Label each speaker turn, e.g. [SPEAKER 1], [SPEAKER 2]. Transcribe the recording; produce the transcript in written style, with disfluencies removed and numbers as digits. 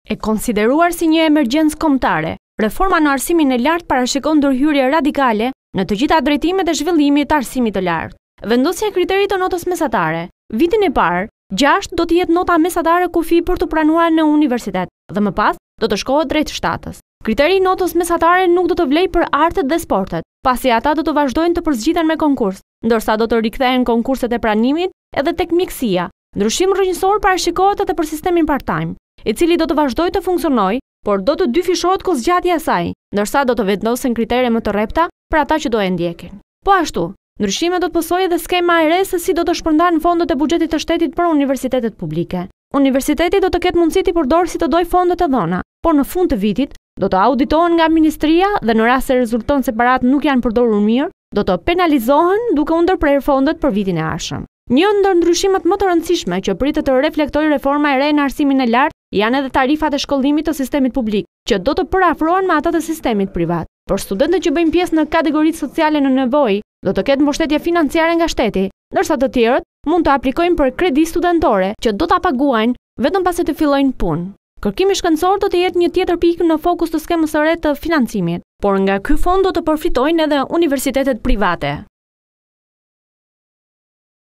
[SPEAKER 1] E konsideruar si një emergjencë kombëtare, reforma në arsimin e lartë parashikon ndërhyrje radikale në të gjitha drejtimet e zhvillimit të arsimit të lartë. Vendosja e kriterit të notës mesatare. Vitin e parë, 6 do të jetë nota mesatare kufi për të pranuar në universitet dhe më pas do të shkohet drejt 7-s. Kriteri i notës mesatare nuk do të vlejë për artet dhe sportet, pasi ata do të vazhdojnë të përzgjiten me konkurs, ndërsa do të rikthehen konkurset e pranimit edhe tek mjekësia. Ndryshim rrënjësor parashikohet edhe për sistemin part-time, i cili do të vazhdojë të funksionojë, por do të dyfishohet kohëzgjatja e saj, ndërsa do të vendosen kritere më të rrepta për ata që do e ndjekin. Po ashtu, ndryshime do të pësojë edhe skema e re se si do të shpërndahen fondet e buxhetit të shtetit për universitetet publike. Universiteti do të ketë mundësi të përdorë si të dojë fondet e dhëna, por në fund të vitit do të auditohen nga ministria dhe në rast se rezulton se paratë nuk janë përdorur mirë, do të penalizohen duke u ndërprerë fondet për vitin e ardhshëm. Një ndër ndryshimet më të rëndësishme që pritet të reflektojë reforma e re në arsimin e lartë janë edhe tarifat e shkollimit të sistemit publik, që do të përafrohen me ata të sistemit privat. Për studentët që bëjnë pjesë në kategoritë sociale në nevojë, do të ketë mbështetje financiare nga shteti, ndërsa të tjerët mund të aplikojnë për kredi studentore që do ta paguajnë vetëm pasi të fillojnë punë. Kërkimi shkencor do të jetë një tjetër pikë në fokus të skemës së re të financimit, por nga ky fond do të përfitojnë edhe universitetet private.